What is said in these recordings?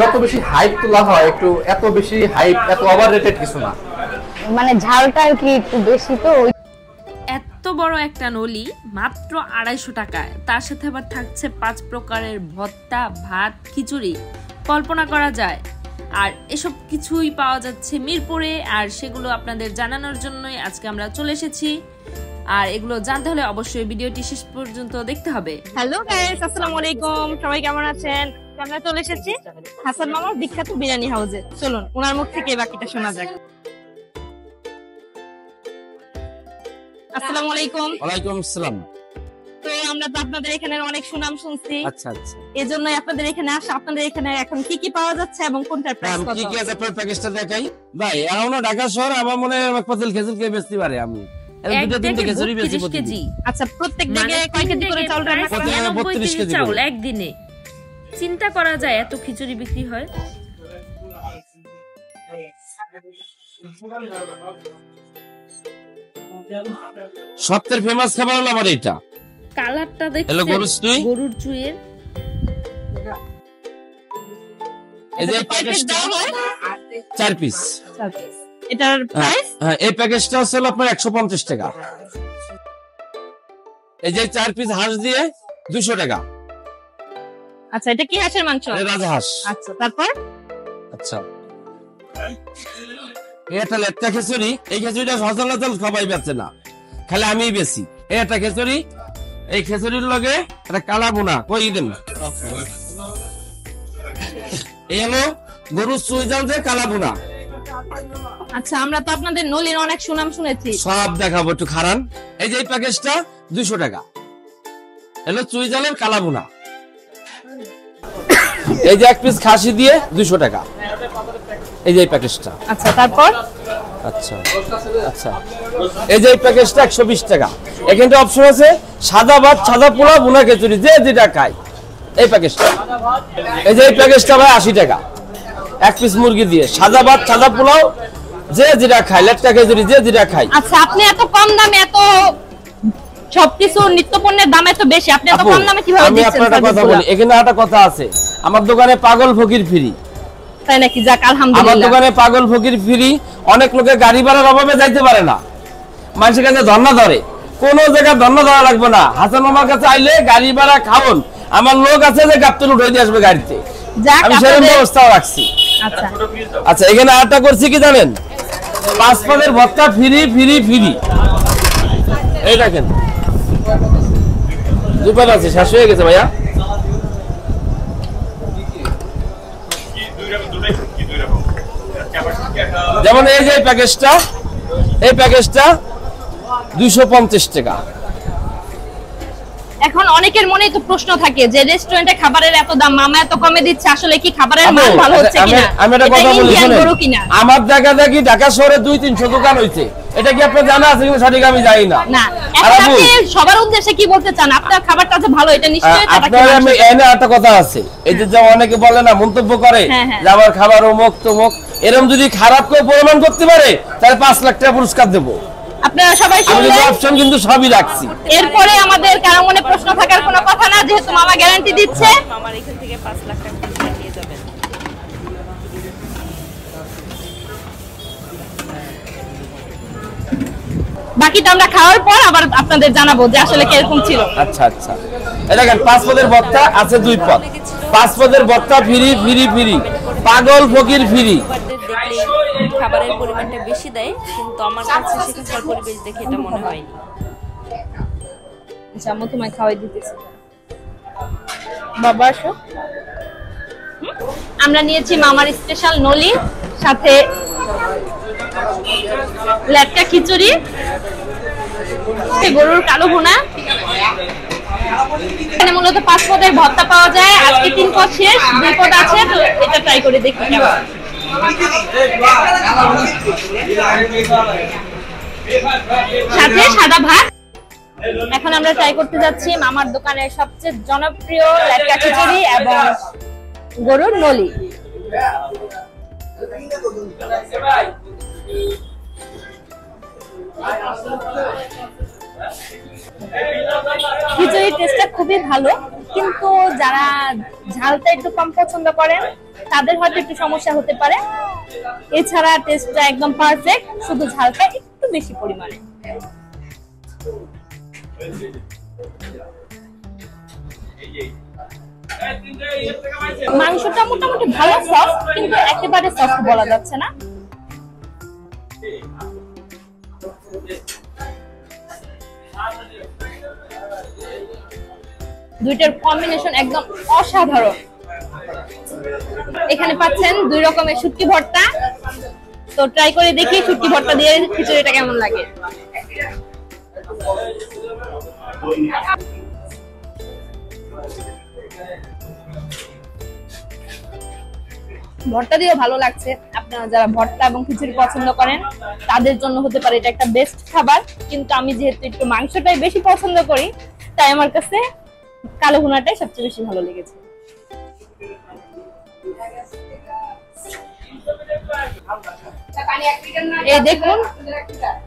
যত বেশি হাইপ তোলা হয় একটু এত বেশি হাইপ এত ওভাররেটেড কিছু না, মানে ঝালটা আর কি একটু বেশি তো। এত বড় একটা নলি মাত্র 250 টাকায়, তার সাথে আবার থাকছে 5 প্রকারের ভর্তা, ভাত, খিচুড়ি। কল্পনা করা যায়। আর এসব কিছুই পাওয়া যাচ্ছে মিরপুরে, আর সেগুলো আপনাদের জানানোর জন্যই আজকে আমরা চলে এসেছি। আর এগুলো জানতে হলে অবশ্যই ভিডিওটি শেষ পর্যন্ত দেখতে হবে। হ্যালো গাইস, আসসালামু আলাইকুম। সবাই কেমন আছেন? আমরা চলে এসেছি হাসান মামার বিখ্যাত বিরিয়ানি হাউসে। চলুন ওনার মুখ থেকে বাকিটা শোনা যাক। আসসালামু আলাইকুম। ওয়ালাইকুম আসসালাম। তো আমরা তো আপনাদের এখানে অনেক সুনাম শুনছি, আচ্ছা আচ্ছা, এজন্যই আপনাদের এখানে আসা। আপনাদের এখানে এখন কি কি পাওয়া যাচ্ছে এবং কোনটার প্রাইস কত? কি কি আছে আপনার প্যাকেজটা দেখাই ভাই। এখনো ঢাকা শহর আমার মনে হয় পাতিল খেজুর খেয়ে বেচতে পারে। আমি দুটো তিনটে খেজুরি বেচি প্রতিদিন। আচ্ছা, প্রত্যেক দিকে কয় কেজি করে চাউল রান্না করা হয়? 32 কেজি চাউল একদিনে। চিন্তা করা যায় এত খিচুড়ি বিক্রি হয়। সবথেকে ফেমাস খাবার হলো আমার এটা। কালারটা দেখতে গরুর চুইয়ের। এই যে প্যাকেজটা 4 পিস। এটার প্রাইস? হ্যাঁ, এই প্যাকেজটা হচ্ছে আপনার 150 টাকা। এই যে 4 পিস হাঁস দিয়ে 200 টাকা। আচ্ছা, এটা কি হাঁসের মাংস? রাজা হাঁস। আচ্ছা, তারপর? আচ্ছা, এটা লেটকা খিচুড়ি। এই খিচুড়িটা সচরাচর সবাই বেচে না, খালি আমিই বেশি। এটা খিচুড়ি, এই খিচুড়ির লগে একটা কালা বোনা কই দেন। এই হলো গরুর চুই জাল দিয়ে কালা বোনা। আচ্ছা, আমরা তো আপনাদের নলির অনেক সুনাম শুনেছি। সব দেখাবো, একটু খারান। এই যে এই প্যাকেজটা 200 টাকা। হলো চুই জালের কালা বোনা। এই যে 1 পিস খাসি দিয়ে 200 টাকা। এই যে এই প্যাকেজটা। আচ্ছা, তারপর? আচ্ছা আচ্ছা, এই যে এই প্যাকেজটা 120 টাকা। এখানটা অপশন আছে সাদা ভাত, সাদা পোলাও, ভুনা খিচুড়ি, যে যেটা খায়। এই প্যাকেজটা, এই যে এই প্যাকেজটা ভাই 80 টাকা। 1 পিস মুরগি দিয়ে সাদা ভাত, সাদা পোলাও, যে যেটা খায়, লেটকা খিচুড়ি, যে যেটা খায়। আচ্ছা, আপনি এত কম দামে এত সবকিছু নিত্য পণ্যের দাম এত বেশি, আপনি এত কম দামে কিভাবে দিচ্ছেন? আমি আপনার কথা বলি, এখানে একটা কথা আছে, আমার দোকানে পাগল ফকির ফ্রি। তাই নাকি? যাক, আলহামদুলিল্লাহ। আমার দোকানে পাগল ফকির ফ্রি। অনেক লোকে গাড়ি ভাড়ার অভাবে যাইতে পারে না, মানুষের কাছে ধর্ণা ধরে। কোন জায়গায় ধর্ণা ধরা লাগবে না, হাসান মামার কাছে আইলে গাড়ি ভাড়া খাওন। আমার লোক আছে যে গাবতল উঠে দিয়ে আসবে গাড়িতে, আমি সেরকম ব্যবস্থাও রাখছি। আচ্ছা আচ্ছা, এখানে আরেকটা করছি কি জানেন, 5 পদের ভর্তা ফ্রি ফ্রি ফ্রি। এই দেখেন 2 পদ আছে, শেষ হয়ে গেছে ভাইয়া। যেমন এই যে প্যাকেজটা, এই প্যাকেজটা 250 টাকা। এখন অনেকের মনে তো প্রশ্ন থাকে যে রেস্টুরেন্টে খাবারের এত দাম, মামা এত কমে দিচ্ছে, আসলে কি খাবারের মান ভালো হচ্ছে কিনা? আমি একটা কথা বলি শুনেন, আমার দেখা দেখি ঢাকা শহরে 200-300 দোকান হইছে। এটা কি আপনার জানা আছে কিনা সঠিক আমি জানি না। না, এখন আপনি সবার উদ্দেশ্যে কি বলতে চান? আপনার খাবারটা যে ভালো, এটা নিশ্চয়ই আপনার আমি এনে একটা কথা আছে, এই যে অনেকে বলে না, মন্তব্য করে যে আমার খাবার অমুক তমুক, এরকম যদি খারাপ করে প্রমাণ করতে পারে তাহলে 5 লাখ টাকা পুরস্কার দেব। আপনারা সবাই শুনলেন, অপশন কিন্তু সবই রাখছি। এরপরে আমাদের কারো মনে প্রশ্ন থাকার কোনো কথা না, যেহেতু মামা গ্যারান্টি দিচ্ছে। মামার এখান থেকে 5 লাখ টাকা পুরস্কার নিয়ে যাবেন। বাকিটা আমরা খাওয়ার পর আবার আপনাদের জানাবো যে আসলে কিরকম ছিল। আচ্ছা আচ্ছা, এই দেখেন 5 পদের ভর্তা আছে 2 পদ। 5 পদের ভর্তা ফ্রি ফ্রি ফ্রি, পাগল ফকির ফ্রি। খাবারের পরিমাণটা বেশি দেয়, কিন্তু আমার কাছে সেখানকার পরিবেশ দেখে এটা মনে হয়নি। আচ্ছা, আমি তোমায় খাওয়াই দিতেছি। বাবা আসো। আমরা নিয়েছি মামার স্পেশাল নলি, সাথে লেটকা খিচুড়ি, গরুর কালো ভুনা। এখানে মূলত 5 পদের ভর্তা পাওয়া যায়। আজকে 3 পদ শেষ, 2 পদ আছে, তো এটা ট্রাই করে দেখি কেমন। সাথে সাদা ভাত। এখন আমরা ট্রাই করতে যাচ্ছি মামার দোকানের সবচেয়ে জনপ্রিয় লেটকা খিচুড়ি এবং গরুর নলি। খিচুড়ির টেস্টটা খুবই ভালো, কিন্তু যারা ঝালটা একটু কম পছন্দ করেন তাদের হয়তো একটু সমস্যা হতে পারে। এছাড়া টেস্টটা একদম পারফেক্ট, শুধু ঝালটা একটু বেশি পরিমাণে। মাংসটা মোটামুটি ভালো সফট, কিন্তু একেবারে সফট বলা যাচ্ছে না। দুইটার কম্বিনেশন একদম অসাধারণ। এখানে পাচ্ছেন 2 রকমের শুটকি ভর্তা। তো ট্রাই করে দেখি শুটকি ভর্তা দিয়ে খিচুড়িটা কেমন লাগে। ভর্তা দিয়েও ভালো লাগছে। আপনারা যারা ভর্তা এবং খিচুড়ি পছন্দ করেন তাদের জন্য হতে পারে এটা একটা বেস্ট খাবার। কিন্তু আমি যেহেতু একটু মাংসটাই বেশি পছন্দ করি, তাই আমার কাছে কালো ভুনাটাই সবচেয়ে বেশি ভালো লেগেছে। এই দেখুন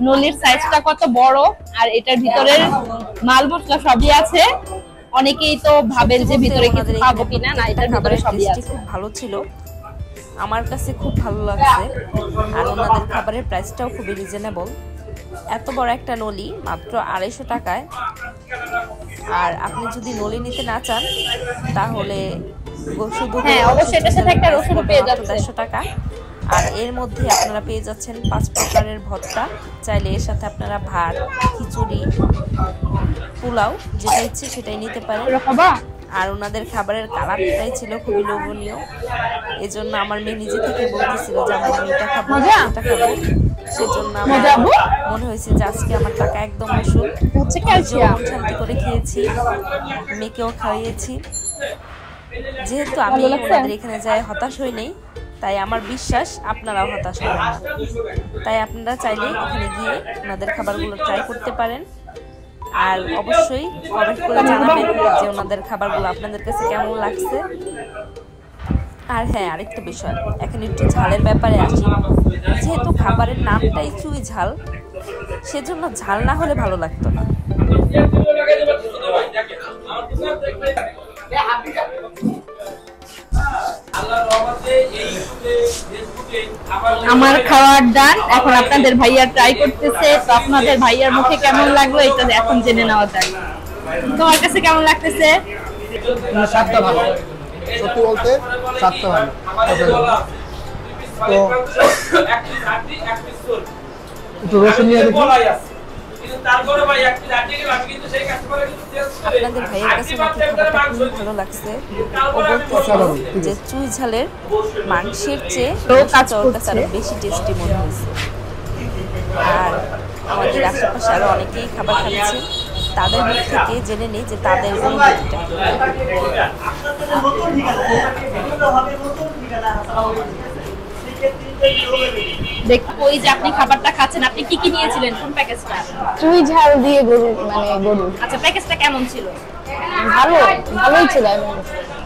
নলির সাইজটা কত বড়, আর এটার ভিতরের মাল মশলা সবই আছে। অনেকেই তো ভাবেন যে ভিতরে কিছু পাবো কিনা, না, এটার ভিতরে সবই আছে। খুব ভালো ছিল, আমার কাছে খুব ভালো লাগছে। আর ওনাদের খাবারের প্রাইসটাও খুবই রিজনেবল। এত বড় একটা নলি মাত্র 250 টাকায়। আর আপনি যদি নলি নিতে না চান তাহলে শুধু অবশ্যই এটার সাথে একটা রসুনও পেয়ে যাচ্ছেন 150 টাকা। আর এর মধ্যে আপনারা পেয়ে যাচ্ছেন 5 প্রকারের ভর্তা। চাইলে এর সাথে আপনারা ভাত, খিচুড়ি, পোলাও যেটা ইচ্ছে সেটাই নিতে পারেন। আর ওনাদের খাবারের কালারটাই ছিল খুবই লোভনীয়। এজন্য আমার মেয়ে নিজে থেকে বলতেছিল যে আমি এটা খাবো, এটা খাবো। সেজন্য আমার মনে হয়েছে যে আজকে আমার টাকা একদম উসুল। শান্তি করে খেয়েছি, মেয়েকেও খাইয়েছি। যেহেতু আমি ওনাদের এখানে যাই হতাশ হই নেই, তাই আমার বিশ্বাস আপনারাও হতাশ হবেন না। তাই আপনারা চাইলে এখানে গিয়ে ওনাদের খাবারগুলো ট্রাই করতে পারেন। আর অবশ্যই কমেন্ট করে জানাবেন যে ওনাদের খাবারগুলো আপনাদের কাছে কেমন লাগছে। আর হ্যাঁ, আরেকটা বিষয়, এখন একটু ঝালের ব্যাপারে আসি। যেহেতু খাবারের নামটাই চুই ঝাল, সেজন্য ঝাল না হলে ভালো লাগতো না। আমার খাওয়ার ডান, এখন আপনাদের ভাইয়া ট্রাই করতেছে। তো আপনাদের ভাইয়ার মুখে কেমন লাগলো এটা এখন জেনে নেওয়া যাক। তোমার কাছে কেমন লাগতেছে? স্বাদটা ভালো, সত্যি বলতে স্বাদটা ভালো। তো একটু রসুন নিয়ে দেখি। আপনাদের ভাইয়ের কাছে নাকি খাবারটা খুবই ভালো লাগছে। ও বলতেছে যে চুই ঝালের মাংসের চেয়ে চরকাটা আরো বেশি টেস্টি মনে হয়েছে। আর আমাদের আশেপাশে আরো অনেকেই খাবার খাচ্ছে, তাদের মুখ থেকে জেনে নেই যে তাদের অনুভূতিটা। ওই যে আপনি খাবারটা খাচ্ছেন, আপনি কি কি নিয়েছিলেন? কোন প্যাকেজটা? চুই ঝাল দিয়ে গরু, মানে গরু। আচ্ছা, প্যাকেজটা কেমন ছিল? ভালোই ছিল।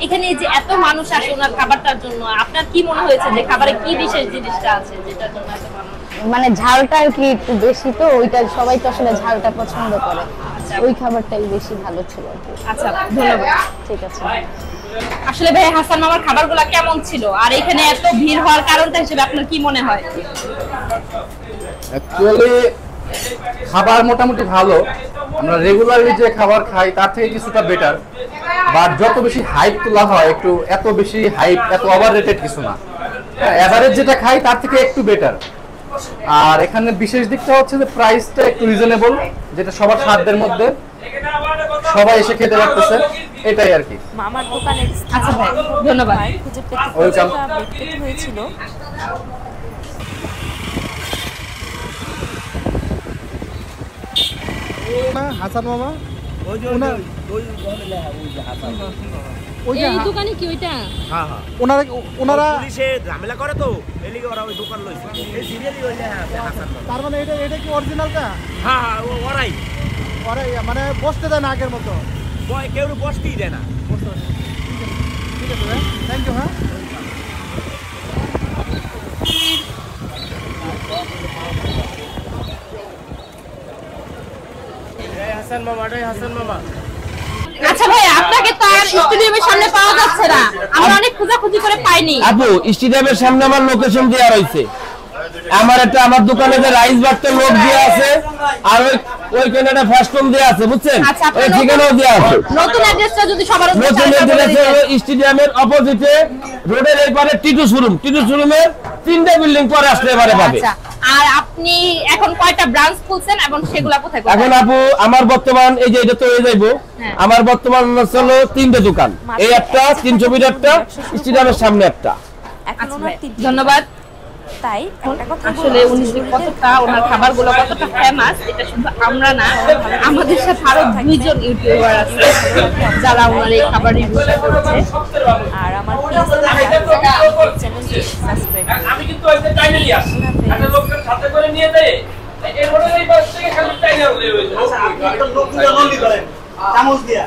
এখানে যে এত মানুষ আসে ওনার খাবারটার জন্য, আপনার কি মনে হয়েছে যে খাবারে কি বিশেষ জিনিসটা আছে যেটার জন্য এত মানুষ? মানে ঝালটা আর কি একটু বেশি, তো ওইটা সবাই তো আসলে ঝালটা পছন্দ করে। ওই খাবারটাই বেশি ভালো ছিল। আচ্ছা, ধন্যবাদ। ঠিক আছে। আসলে ভাই হাসান মামার খাবারগুলো কেমন ছিল, আর এখানে এত ভিড় হওয়ার কারণটা হিসেবে আপনার কি মনে হয়? অ্যাকচুয়ালি খাবার মোটামুটি ভালো। আমরা রেগুলারলি যে খাবার খাই তার থেকে কিছুটা বেটার, বাট যত বেশি হাইপ তোলা হয়, একটু এত বেশি হাইপ, এত ওভার রেটেড কিছু না। এভারেজ যেটা খাই তার থেকে একটু বেটার। আর এখানে বিশেষ দিকটা হচ্ছে যে প্রাইসটা একটু রিজনেবল, যেটা সবার সাধ্যের মধ্যে, সবাই এসে খেতে পারতেছে, এটাই আর কি। মামার দোকানের আচ্ছা ভাই, ধন্যবাদ। খুঁজে পেতে ব্যক্তিগত হয়েছিল। হাসান মামা এই দোকানে কি ওইটা? হ্যাঁ হ্যাঁ, ওনারা পুলিশে ঝামেলা করে তো, এলিগে ওরা ওই দোকান লইছে। এই সিরিয়ালি হইলে হাসান মামা। তার মানে এটা কি অরিজিনালটা? হ্যাঁ হ্যাঁ, ওরাই মানে বসতে দেয় না আগের মতো? কেউ বসতেই দেয় না। ঠিক আছে ভাই, থ্যাংক ইউ। হ্যাঁ, হাসান মামা, হাসান মামা। আচ্ছা ভাই, আপনাকে তো আর স্টেডিয়ামের সামনে পাওয়া যাচ্ছে না, আমরা অনেক খোঁজাখুঁজি করে পাইনি। আপু স্টেডিয়ামের সামনে আমার লোকেশন দেওয়া রয়েছে, আমার দোকানে যে রাইস বাট্টার লোক দেওয়া আছে, আর ওইখানে একটা ফাস্টফুড দেওয়া আছে, বুঝছেন? ওই ঠিকানাও দেওয়া আছে। নতুন অ্যাড্রেসটা যদি সবার নতুন অ্যাড্রেস স্টেডিয়ামের অপোজিটে রোডের এই পারে টিটু শোরুমের 3টা বিল্ডিং পরে আসলে এবারে পাবে। আচ্ছা, আর আপনি এখন কয়টা ব্রাঞ্চ খুলছেন এবং সেগুলা কোথায় কোথায়? এখন আপু আমার বর্তমান এই যে এটা তো হয়ে যাইবো, আমার বর্তমান হলো 3টে দোকান, এই একটা 300 ফিট একটা, স্টেডিয়ামের সামনে একটা। ধন্যবাদ। তাই একটা কথা আসলে উনি যে কতটা ওনার খাবারগুলো কতটা ফেমাস, এটা শুধু আমরা না, আমাদের সাথে আরো 2জন ইউটিউবার আছে যারা ওনার এই খাবার রিভিউটা করছে। আর আমার চ্যানেলটি সাবস্ক্রাইব আমি কিন্তু ওই যে টাইনালি আসি একটা লোকের সাথে করে নিয়ে দেয় এই বড় এই বাস থেকে খালি টাইনার হয়ে যায়। আচ্ছা আপনি একটা লোক নলি করেন চামচ দিয়া